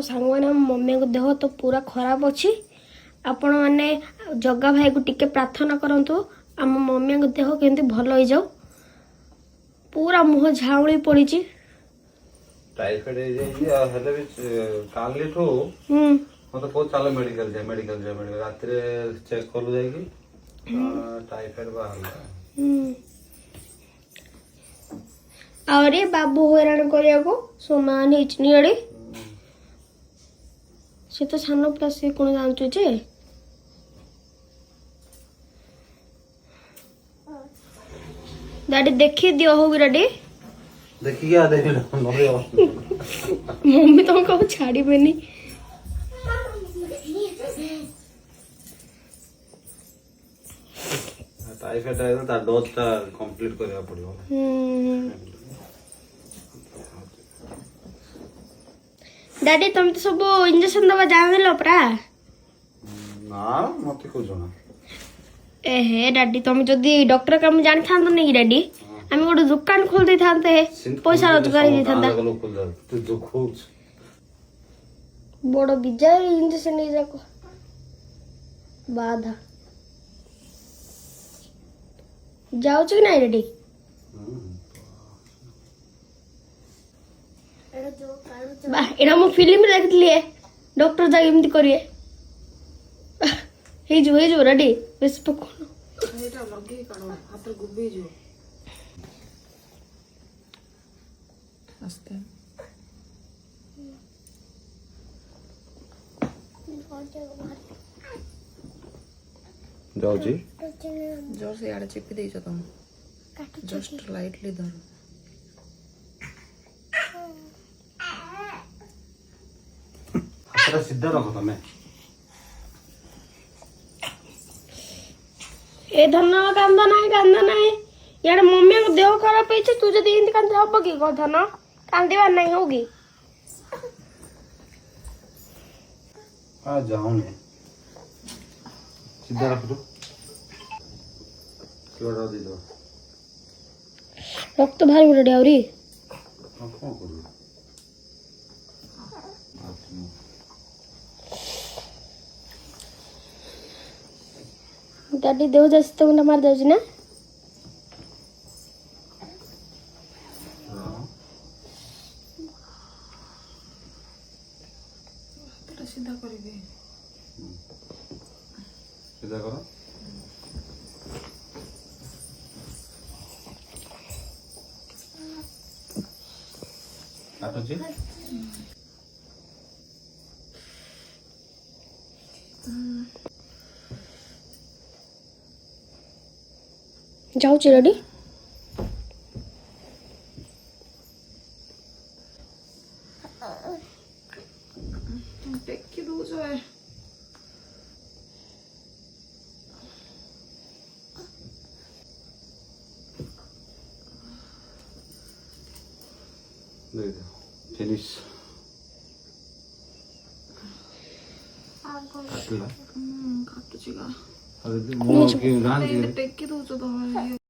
सांगने mummy को देह तो पूरा खराब अच्छी आपण मैंने जग्गा भाई को टिके प्रार्थना करंतु आम मम्मी को देह केमती भल हो जाऊ पूरा मुह झाउली पड़ी टाइफाइड हेले भी काली ठो मत को चलो मेडिकल जाए रात रे चेक करू जाएगी टाइफाइड बाहर अरे बाबू हैरान करिया को सोमान हिचनी अड़े से तो सान प्लस से कौन जानचु जे डैडी देखी दियो होगी डैडी देखी क्या देख मम्मी तो को छाड़ी बेनी टाइफाइड है ता डोज ता कंप्लीट करया पड़ियो डैडी तुम तो सब इंजेक्शन दवा जान लो परा ना मते को जणा एहे डैडी तुम जदी डॉक्टर काम जान था तो नहीं डैडी आम गोटे दुकान खोल दे थांते पैसा रोजगार दे थांता तू जो खोज बड़ बिजार इंजेक्शन नहीं जाको बाधा जाऊ कि नहीं डैडी एटा मो फिल्म देखली डॉक्टर जा एमती करिए हे जो रेडी बेस पकोनो एटा लगे काढो हाथ गुबे जो आस्ते जाओ जी जोर से यार चिपी दे जो तुम जस्ट लाइटली धरो हाथ सीधा रखो तमे ए धन कांदा नहीं यार मम्मी को देह खराब है तू जब इंत कांदे हम कि धन कांदे नहीं होगी आ जाओ ने सीधा रख दो क्यों दे दो रक्त भारी उड़े डाउरी कौन करू डैडी देह जैसे तो मुंडा मार जाउची ना सीधा करिवे सीधा करो काटो जी जाउची रेडी टेकी दो जो है दे दो फिनिश काटला काटू चिगा अरे मो की गान टेकी दो जो तो